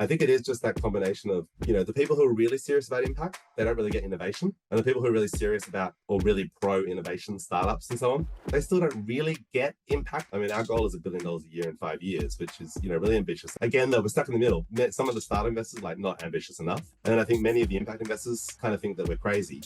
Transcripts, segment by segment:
I think it is just that combination of, the people who are really serious about impact, they don't really get innovation. And the people who are really serious about or really pro innovation startups and so on, they still don't really get impact. I mean, our goal is $1 billion a year in 5 years, which is, really ambitious. Again, though, we're stuck in the middle. Some of the startup investors like not ambitious enough. And then I think many of the impact investors kind of think that we're crazy.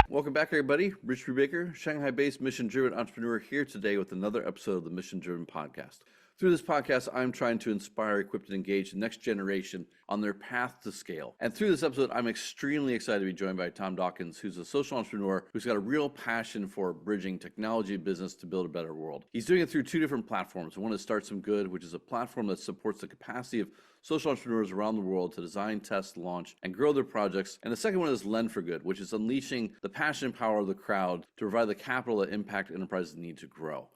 Welcome back, everybody. Rich Brubaker, Shanghai-based mission-driven entrepreneur, here today with another episode of the Mission Driven Podcast. Through this podcast, I'm trying to inspire, equip, and engage the next generation on their path to scale. And through this episode, I'm extremely excited to be joined by Tom Dawkins, who's a social entrepreneur who's got a real passion for bridging technology and business to build a better world. He's doing it through two different platforms. One is StartSomeGood, which is a platform that supports the capacity of social entrepreneurs around the world to design, test, launch, and grow their projects. And the second one is LendForGood, which is unleashing the passion and power of the crowd to provide the capital that impact enterprises need to grow.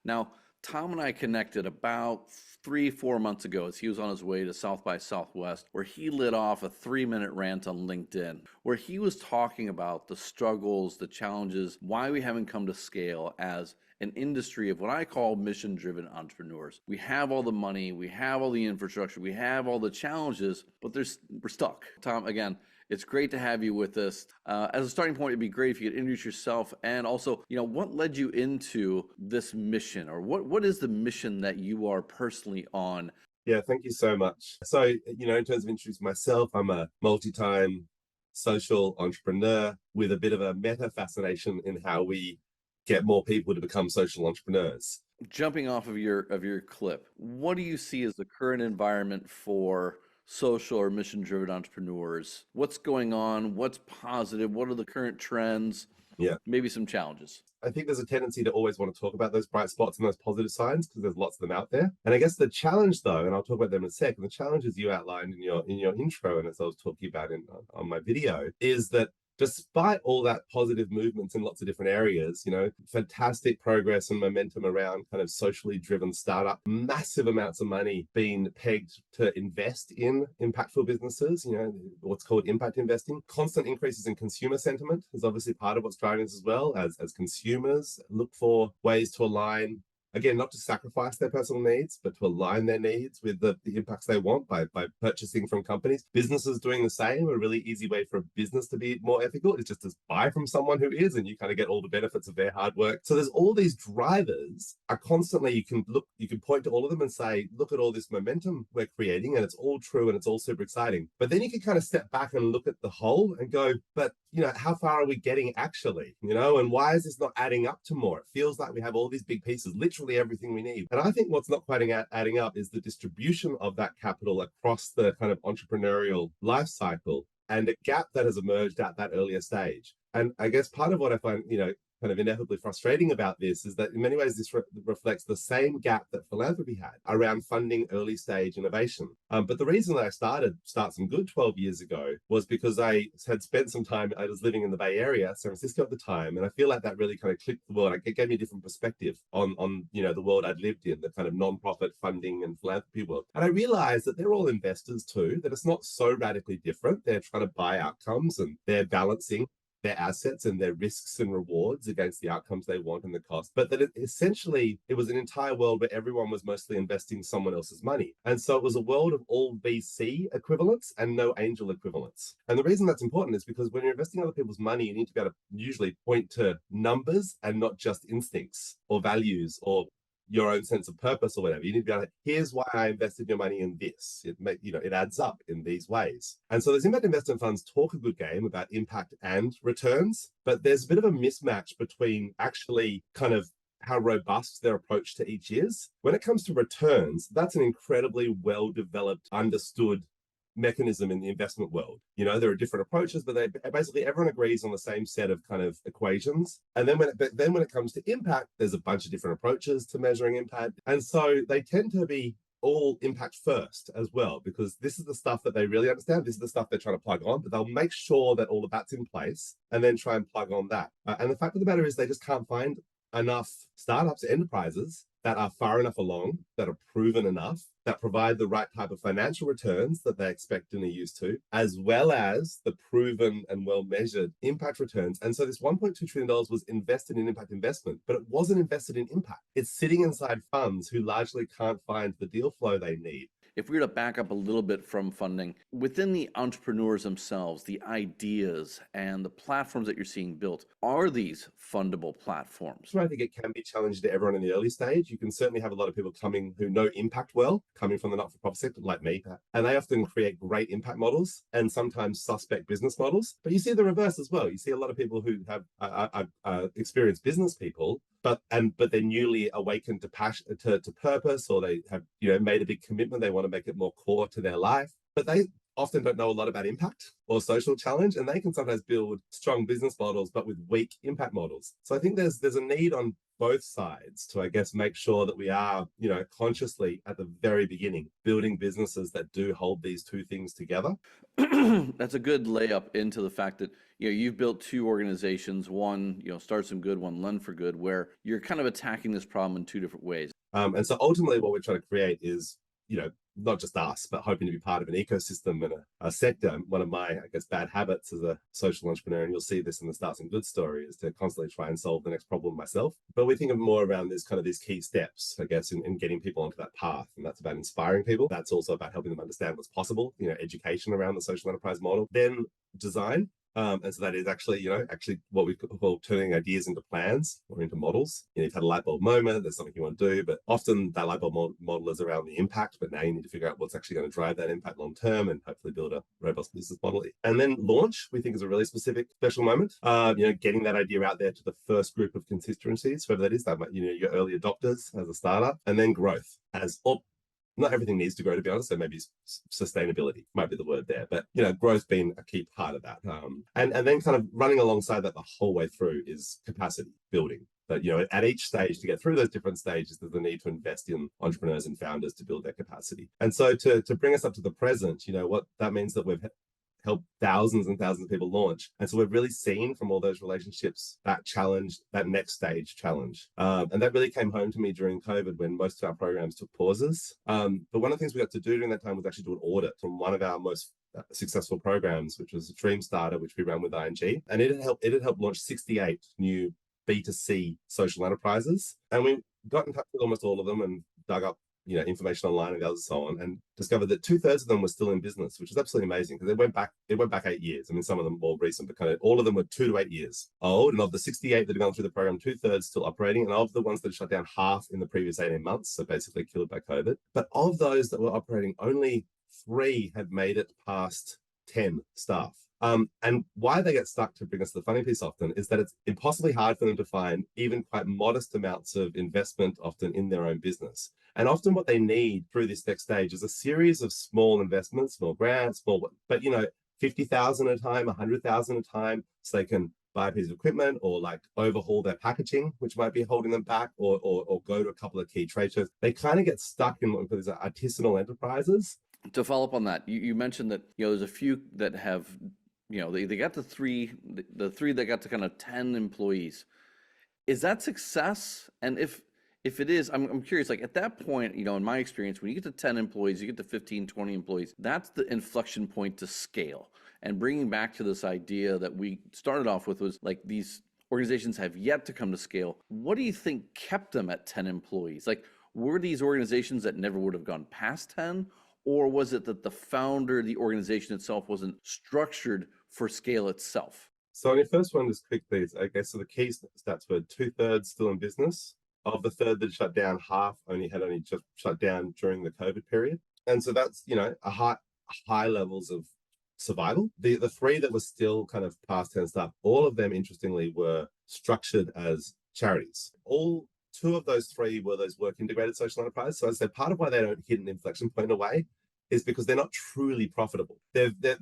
Now, Tom and I connected about 3-4 months ago as he was on his way to South by Southwest, where he lit off a 3-minute rant on LinkedIn, where he was talking about the struggles, the challenges, why we haven't come to scale as an industry of what I call mission-driven entrepreneurs. We have all the money, we have all the infrastructure, we have all the challenges, but we're stuck. Tom, again, it's great to have you with us. As a starting point, it'd be great if you could introduce yourself and also, what led you into this mission, or what is the mission that you are personally on? Yeah, thank you so much. So, in terms of introducing myself, I'm a multi-time social entrepreneur with a bit of a meta fascination in how we get more people to become social entrepreneurs. Jumping off of your clip, what do you see as the current environment for social or mission-driven entrepreneurs? What's going on? What's positive? What are the current trends? Yeah. Maybe some challenges. I think there's a tendency to always want to talk about those bright spots and those positive signs because there's lots of them out there. And I guess the challenge, though, and I'll talk about them in a second, the challenges you outlined in your intro and as I was talking about on my video, is that despite all that positive movements in lots of different areas, fantastic progress and momentum around kind of socially driven startup, massive amounts of money being pegged to invest in impactful businesses, what's called impact investing. Constant increases in consumer sentiment is obviously part of what's driving this as well, as consumers look for ways to align, again, not to sacrifice their personal needs, but to align their needs with the impacts they want by purchasing from companies. Businesses doing the same. A really easy way for a business to be more ethical is just to buy from someone who is, and you kind of get all the benefits of their hard work. So there's all these drivers are constantly, you can point to all of them and say, look at all this momentum we're creating, and it's all true and it's all super exciting. But then you can kind of step back and look at the whole and go, but how far are we getting actually? And why is this not adding up to more? It feels like we have all these big pieces, literally everything we need. And I think what's not quite adding up is the distribution of that capital across the kind of entrepreneurial life cycle and a gap that has emerged at that earlier stage. And I guess part of what I find, kind of ineffably frustrating about this is that in many ways this reflects the same gap that philanthropy had around funding early stage innovation. But the reason that I started StartSomeGood 12 years ago was because I had spent some time, I was living in the Bay Area, San Francisco at the time, and I feel like that really kind of clicked the world. It gave me a different perspective on the world I'd lived in, the kind of non-profit funding and philanthropy world. And I realized that they're all investors too, that it's not so radically different. They're trying to buy outcomes and they're balancing their assets and their risks and rewards against the outcomes they want and the cost. But that essentially it was an entire world where everyone was mostly investing someone else's money. And so it was a world of all VC equivalents and no angel equivalents. And the reason that's important is because when you're investing other people's money, you need to be able to usually point to numbers and not just instincts or values or your own sense of purpose or whatever. You need to be able to, here's why I invested your money in this. It adds up in these ways. And so those impact investment funds talk a good game about impact and returns, but there's a bit of a mismatch between actually kind of how robust their approach to each is. When it comes to returns, that's an incredibly well-developed, understood mechanism in the investment world. There are different approaches, but basically everyone agrees on the same set of kind of equations. And then when it comes to impact, there's a bunch of different approaches to measuring impact. And so they tend to be all impact first as well, because this is the stuff that they really understand. This is the stuff they're trying to plug on, but they'll make sure that all of that's in place and then try and plug on that. And the fact of the matter is they just can't find enough startups, enterprises that are far enough along, that are proven enough, that provide the right type of financial returns that they expect and are used to, as well as the proven and well-measured impact returns. And so this $1.2 trillion was invested in impact investment, but it wasn't invested in impact. It's sitting inside funds who largely can't find the deal flow they need. If we were to back up a little bit from funding, within the entrepreneurs themselves, the ideas and the platforms that you're seeing built, are these fundable platforms? So I think it can be challenging to everyone in the early stage. You can certainly have a lot of people coming who know impact well, coming from the not-for-profit sector, like me, and they often create great impact models and sometimes suspect business models. But you see the reverse as well. You see a lot of people who have experienced business people, but they're newly awakened to passion, to purpose, or they have made a big commitment. They want to make it more core to their life, but they often don't know a lot about impact or social challenge, and they can sometimes build strong business models but with weak impact models. So I think there's a need on both sides to, I guess, make sure that we are, consciously at the very beginning building businesses that do hold these two things together. That's a good layup into the fact that you've built two organizations, one StartSomeGood, one LendForGood, where you're kind of attacking this problem in two different ways. And so ultimately what we're trying to create is, not just us, but hoping to be part of an ecosystem and a sector. One of my, I guess, bad habits as a social entrepreneur, and you'll see this in the StartSomeGood story, is to constantly try and solve the next problem myself. But we think of more around this kind of these key steps, I guess, in getting people onto that path. And that's about inspiring people. That's also about helping them understand what's possible, education around the social enterprise model. Then design. And so that is actually what we call turning ideas into plans or into models. You've had a light bulb moment, there's something you want to do, but often that light bulb model is around the impact, but now you need to figure out what's actually going to drive that impact long term and hopefully build a robust business model. And then launch, we think, is a really specific, special moment. Getting that idea out there to the first group of constituencies, whoever that is, that might, your early adopters as a startup, and then growth as not everything needs to grow, to be honest. So maybe sustainability might be the word there, but growth being a key part of that. And then kind of running alongside that the whole way through is capacity building. But at each stage, to get through those different stages, there's the need to invest in entrepreneurs and founders to build their capacity. And so to bring us up to the present, what that means that we've helped thousands and thousands of people launch. And so we've really seen from all those relationships that challenge, that next stage challenge. And that really came home to me during COVID when most of our programs took pauses. But one of the things we got to do during that time was actually do an audit from one of our most successful programs, which was a Dream Starter, which we ran with ING. And it had helped launch 68 new B2C social enterprises. And we got in touch with almost all of them and dug up information online and others, so on, and discovered that 2/3 of them were still in business, which is absolutely amazing because it went back 8 years. I mean, some of them more recent, but kind of all of them were 2 to 8 years old. And of the 68 that have gone through the program, 2/3 still operating. And of the ones that shut down, half in the previous 18 months, so basically killed by COVID. But of those that were operating, only 3 had made it past 10 staff. And why they get stuck, to bring us to the funny piece often, is that it's impossibly hard for them to find even quite modest amounts of investment often in their own business. And often what they need through this next stage is a series of small investments, small grants, but 50,000 at a time, 100,000 at a time, so they can buy a piece of equipment or like overhaul their packaging, which might be holding them back, or go to a couple of key trade shows. They kind of get stuck in what we call these artisanal enterprises. To follow up on that, you mentioned that there's a few that have they got the three that got to kind of 10 employees. Is that success? And if it is, I'm curious, like at that point, in my experience, when you get to 10 employees, you get to 15, 20 employees, that's the inflection point to scale. And bringing back to this idea that we started off with was like these organizations have yet to come to scale. What do you think kept them at 10 employees? Like, were these organizations that never would have gone past 10? Or was it that the founder, the organization itself wasn't structured for scale itself? So on your first one, just quickly, I guess, so the key stats were 2/3 still in business. Of the third that shut down, half only just shut down during the COVID period. And so that's, a high levels of survival. The 3 that were still kind of past 10 staff, all of them, interestingly, were structured as charities. All 2 of those 3 were those work integrated social enterprises. So as I said, part of why they don't hit an inflection point in a way is because they're not truly profitable. They're a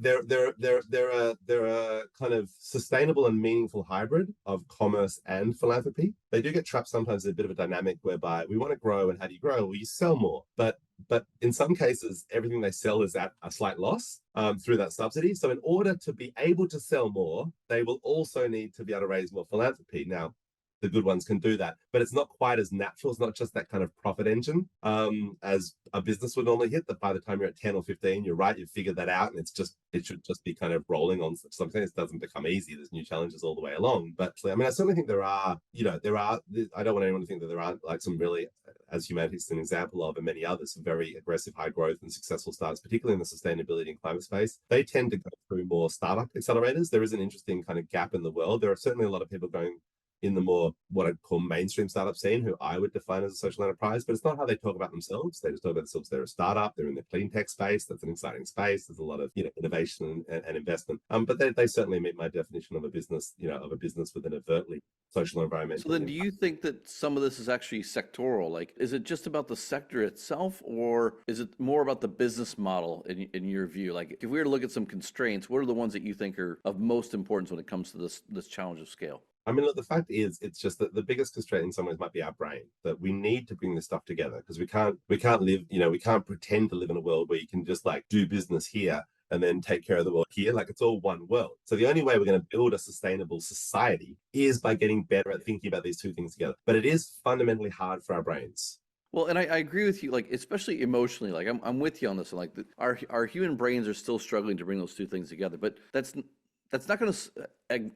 kind of sustainable and meaningful hybrid of commerce and philanthropy. They do get trapped sometimes in a bit of a dynamic whereby we want to grow, and how do you grow? Well, you sell more. But in some cases, everything they sell is at a slight loss through that subsidy. So in order to be able to sell more, they will also need to be able to raise more philanthropy. Now, the good ones can do that, but it's not quite as natural. It's not just that kind of profit engine as a business would normally hit, that by the time you're at 10 or 15, you're right, you've figured that out, and it should just be kind of rolling on something. It doesn't become easy. There's new challenges all the way along. But I mean, I certainly think there are, I don't want anyone to think that there aren't like some really, as humanity's an example of, and many others, some very aggressive, high growth and successful startups, particularly in the sustainability and climate space. They tend to go through more startup accelerators. There is an interesting kind of gap in the world. There are certainly a lot of people going in the more what I'd call mainstream startup scene, who I would define as a social enterprise, but it's not how they talk about themselves. They just talk about themselves. They're a startup. They're in the clean tech space. That's an exciting space. There's a lot of innovation and investment. But they certainly meet my definition of a business, of a business with an overtly social environment. So then, do you think that some of this is actually sectoral? Like, is it just about the sector itself, or is it more about the business model in your view? Like, if we were to look at some constraints, what are the ones that you think are of most importance when it comes to this challenge of scale? I mean, look, the fact is, it's just that the biggest constraint in some ways might be our brain, that we need to bring this stuff together, because we can't live, we can't pretend to live in a world where you can just like do business here and then take care of the world here. Like, it's all one world. So the only way we're going to build a sustainable society is by getting better at thinking about these two things together. But it is fundamentally hard for our brains. Well, and I agree with you, like, especially emotionally, like I'm with you on this. Like, our human brains are still struggling to bring those two things together, but that's not going to,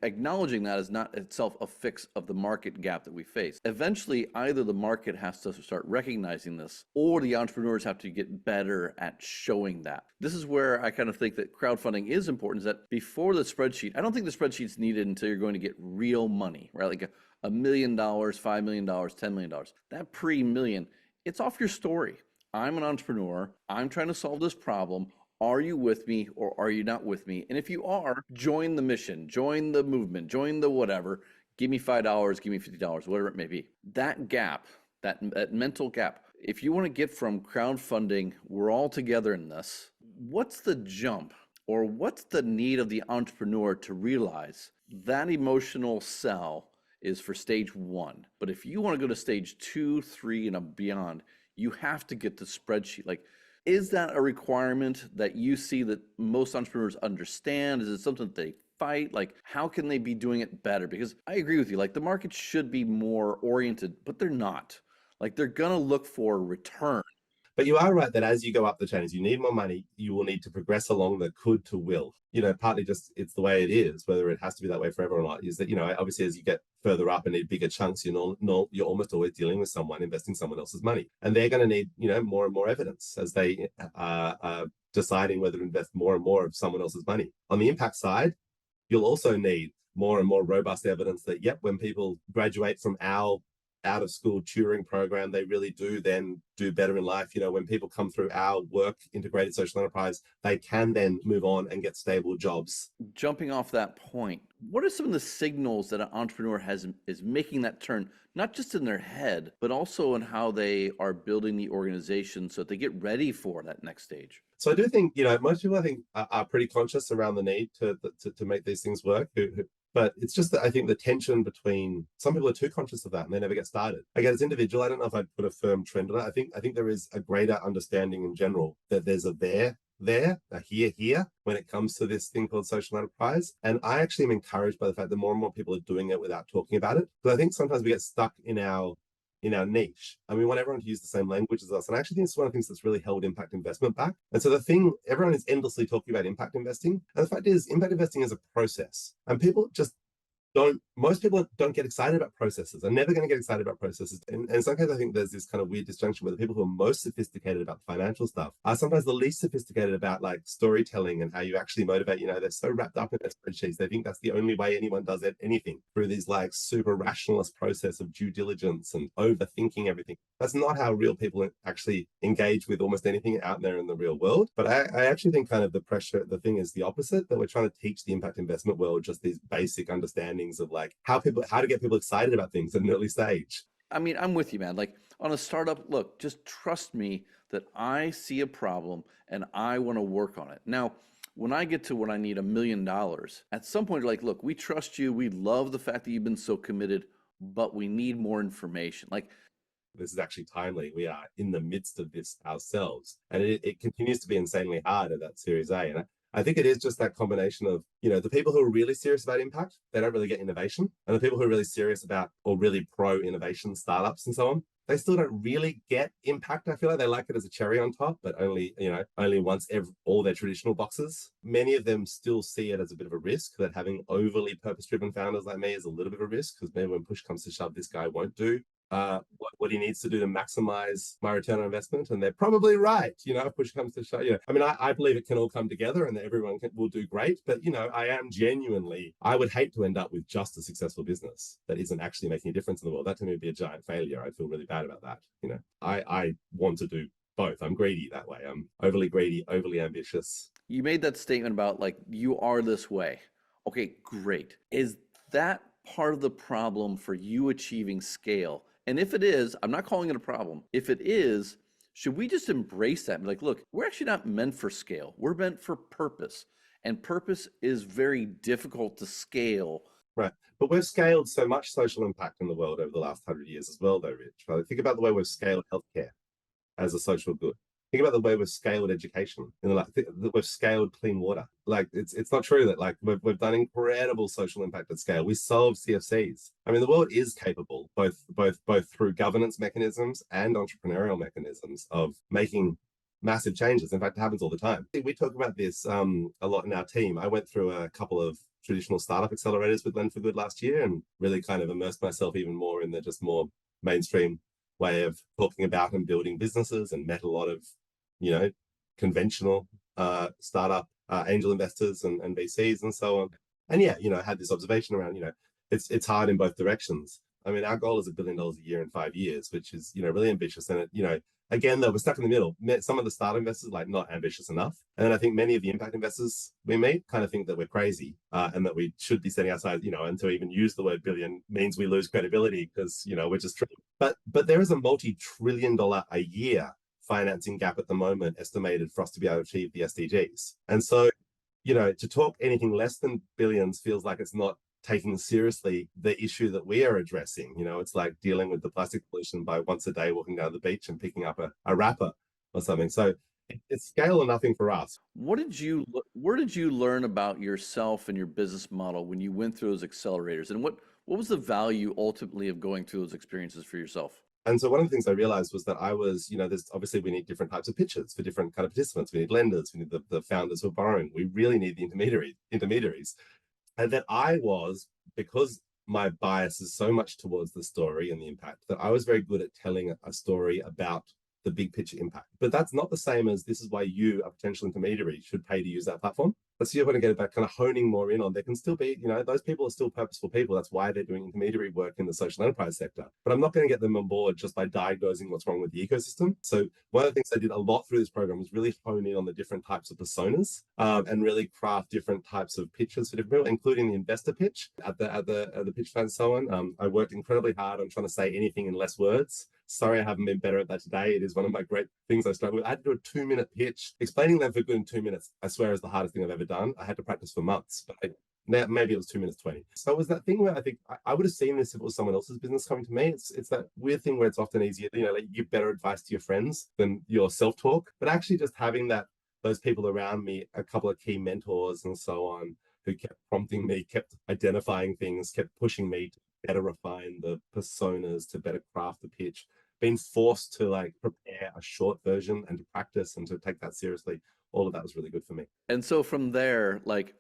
acknowledging that is not itself a fix of the market gap that we face. Eventually, either the market has to start recognizing this, or the entrepreneurs have to get better at showing that. This is where I kind of think that crowdfunding is important, is that before the spreadsheet, I don't think the spreadsheet's needed until you're going to get real money, right? Like $1 million, $5 million, $10 million. That pre-million, it's off your story. I'm an entrepreneur. I'm trying to solve this problem. Are you with me or are you not with me? And if you are, join the mission, join the movement, join the whatever. Give me $5, give me $50, whatever it may be. That gap, that mental gap, if you want to get from crowdfunding, we're all together in this, what's the jump, or what's the need of the entrepreneur to realize that emotional sell is for stage 1? But if you want to go to stage 2, 3, and beyond, you have to get the spreadsheet. Like, is that a requirement that you see that most entrepreneurs understand? Is it something that they fight? Like, how can they be doing it better? Because I agree with you, like, the market should be more oriented, but they're not. Like, they're going to look for return. But you are right that as you go up the chain, as you need more money, you will need to progress along the could to will. Partly just it's the way it is, whether it has to be that way forever or not, is that, obviously as you get further up and need bigger chunks, you're almost always dealing with someone investing someone else's money. And they're going to need, more and more evidence as they are deciding whether to invest more and more of someone else's money. On the impact side, you'll also need more and more robust evidence that, yep, when people graduate from our out of school tutoring program, they really do then do better in life. When people come through our work integrated social enterprise, they can then move on and get stable jobs. Jumping off that point, what are some of the signals that an entrepreneur is making that turn, not just in their head, but also in how they are building the organization so that they get ready for that next stage? So I do think, most people I think are pretty conscious around the need to make these things work. But it's just that I think the tension between some people are too conscious of that and they never get started. Again, as individual, I don't know if I'd put a firm trend on it. I think there is a greater understanding in general that there's a a here when it comes to this thing called social enterprise. And I actually am encouraged by the fact that more and more people are doing it without talking about it. Because I think sometimes we get stuck in our niche, and we want everyone to use the same language as us. And I actually think it's one of the things that's really held impact investment back. And so everyone is endlessly talking about impact investing. And the fact is, impact investing is a process. And most people don't get excited about processes. Are never going to get excited about processes. And in some cases, I think there's this kind of weird disjunction where the people who are most sophisticated about financial stuff are sometimes the least sophisticated about like storytelling and how you actually motivate. They're so wrapped up in their spreadsheets. They think that's the only way anyone does anything, through these like super rationalist process of due diligence and overthinking everything. That's not how real people actually engage with almost anything out there in the real world. But I actually think kind of the thing is the opposite, that we're trying to teach the impact investment world just these basic understandings of like how to get people excited about things at an early stage. I mean, I'm with you, man. Like, on a startup, look, just trust me that I see a problem and I want to work on it. Now, when I get to when I need $1 million, at some point, like, look, we trust you. We love the fact that you've been so committed, but we need more information. Like, this is actually timely. We are in the midst of this ourselves. And it continues to be insanely hard at that Series A. And I think it is just that combination of, the people who are really serious about impact, they don't really get innovation. And the people who are really serious about or really pro innovation startups and so on, they still don't really get impact. I feel like they like it as a cherry on top, but only once all their traditional boxes. Many of them still see it as a bit of a risk, that having overly purpose-driven founders like me is a little bit of a risk, because maybe when push comes to shove, this guy won't do what he needs to do to maximize my return on investment. And they're probably right. If push comes to shove, I believe it can all come together and that everyone will do great. But, I would hate to end up with just a successful business that isn't actually making a difference in the world. That to me would be a giant failure. I'd feel really bad about that. I want to do both. I'm greedy that way. I'm overly greedy, overly ambitious. You made that statement about like, you are this way. Okay, great. Is that part of the problem for you achieving scale? And if it is, I'm not calling it a problem. If it is, should we just embrace that and be like, look, we're actually not meant for scale. We're meant for purpose. And purpose is very difficult to scale. Right. But we've scaled so much social impact in the world over the last 100 years as well, though, Rich. Right? Think about the way we've scaled healthcare as a social good. Think about the way we've scaled education, that we've scaled clean water. Like it's not true that like we've done incredible social impact at scale. We solved CFCs. I mean, the world is capable, both through governance mechanisms and entrepreneurial mechanisms, of making massive changes. In fact, it happens all the time. We talk about this a lot in our team. I went through a couple of traditional startup accelerators with LendForGood last year and really kind of immersed myself even more in the just more mainstream way of talking about and building businesses, and met a lot of conventional startup angel investors and VCs and so on. And had this observation around, it's hard in both directions. I mean, our goal is $1 billion a year in 5 years, which is, really ambitious. And again, though, we're stuck in the middle. Some of the startup investors like not ambitious enough. And then I think many of the impact investors we meet kind of think that we're crazy and that we should be setting aside, and to even use the word billion means we lose credibility because, we're just, but there is a multi-trillion-dollar a year financing gap at the moment estimated for us to be able to achieve the SDGs. And so, to talk anything less than billions feels like it's not taking seriously the issue that we are addressing. It's like dealing with the plastic pollution by once a day walking down the beach and picking up a wrapper or something. So it's scale or nothing for us. Where did you learn about yourself and your business model when you went through those accelerators? And what was the value ultimately of going through those experiences for yourself? And so one of the things I realized was that I was, there's obviously we need different types of pitches for different kind of participants. We need lenders, we need the founders who are borrowing. We really need the intermediaries. And that I was, because my bias is so much towards the story and the impact, that I was very good at telling a story about the big picture impact. But that's not the same as this is why you, a potential intermediary, should pay to use that platform. Let's see if I can get it back, kind of honing more in on. There can still be, those people are still purposeful people. That's why they're doing intermediary work in the social enterprise sector. But I'm not going to get them on board just by diagnosing what's wrong with the ecosystem. So one of the things I did a lot through this program was really hone in on the different types of personas and really craft different types of pitches for different people, including the investor pitch at the pitch fan and so on. I worked incredibly hard on trying to say anything in less words. Sorry, I haven't been better at that today. It is one of my great things I struggle with. I had to do a 2-minute pitch. Explaining LendForGood in 2 minutes, I swear, is the hardest thing I've ever done. I had to practice for months, but maybe it was 2 minutes 20. So it was that thing where I think I would have seen this if it was someone else's business coming to me. It's that weird thing where it's often easier, like you give better advice to your friends than your self-talk. But actually just having those people around me, a couple of key mentors and so on, who kept prompting me, kept identifying things, kept pushing me to better refine the personas, to better craft the pitch. Being forced to like prepare a short version and to practice and to take that seriously, all of that was really good for me. And so from there, like,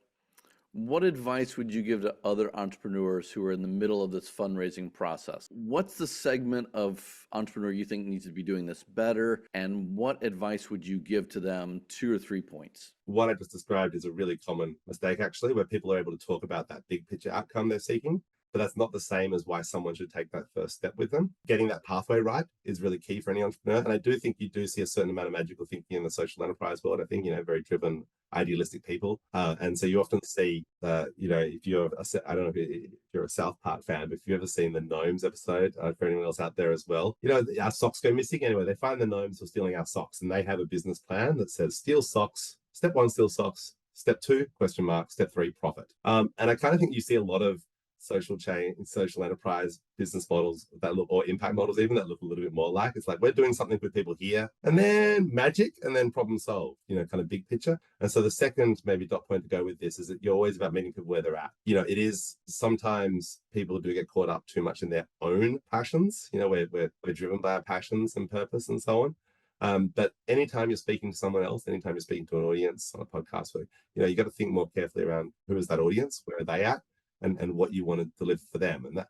what advice would you give to other entrepreneurs who are in the middle of this fundraising process? What's the segment of entrepreneur you think needs to be doing this better? And what advice would you give to them, 2 or 3 points? What I just described is a really common mistake, actually, where people are able to talk about that big picture outcome they're seeking. But that's not the same as why someone should take that first step with them. Getting that pathway right is really key for any entrepreneur. And I do think you do see a certain amount of magical thinking in the social enterprise world. I think, very driven, idealistic people. And so you often see, if you're, I don't know if you're a South Park fan, but if you've ever seen the Gnomes episode, for anyone else out there as well, our socks go missing. Anyway, they find the gnomes for stealing our socks, and they have a business plan that says steal socks. Step 1, steal socks. Step 2, ? Step 3, profit. And I kind of think you see a lot of social enterprise business models that look, or impact models even, that look a little bit more like. It's like we're doing something with people here, and then magic, and then problem solved, kind of big picture. And so the second maybe dot point to go with this is that you're always about meeting people where they're at. It is sometimes people do get caught up too much in their own passions. We're driven by our passions and purpose and so on. But anytime you're speaking to someone else, anytime you're speaking to an audience on a podcast, you got to think more carefully around who is that audience, where are they at, and what you want to deliver for them. And that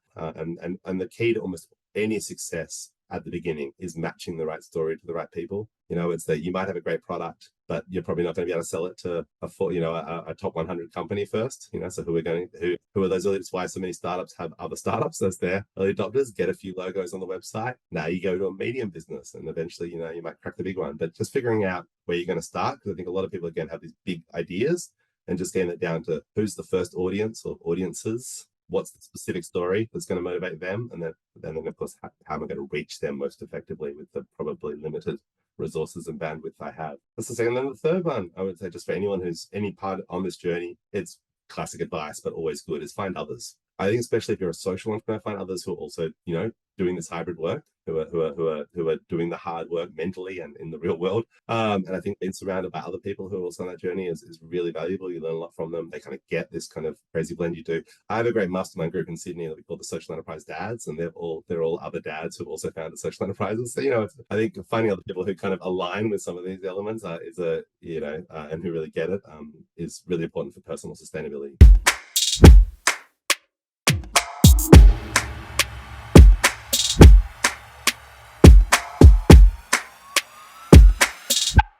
and the key to almost any success at the beginning is matching the right story to the right people. It's that you might have a great product, but you're probably not going to be able to sell it to a top 100 company first. So who are those early? That's why so many startups have other startups as their early adopters. Get a few logos on the website. Now you go to a medium business, and eventually, you might crack the big one. But just figuring out where you're going to start, because I think a lot of people again have these big ideas, and just getting it down to who's the first audience or audiences. What's the specific story that's going to motivate them? And then of course, how am I going to reach them most effectively with the probably limited resources and bandwidth I have? That's the second. And then the third one, I would say, just for anyone who's any part on this journey, it's classic advice, but always good, is find others. I think especially if you're a social entrepreneur, find others who are also, doing this hybrid work, who are doing the hard work mentally and in the real world. And I think being surrounded by other people who are also on that journey is really valuable. You learn a lot from them. They kind of get this kind of crazy blend you do. I have a great mastermind group in Sydney that we call the Social Enterprise Dads, and they're all other dads who've also founded social enterprises. So I think finding other people who kind of align with some of these elements and who really get it is really important for personal sustainability.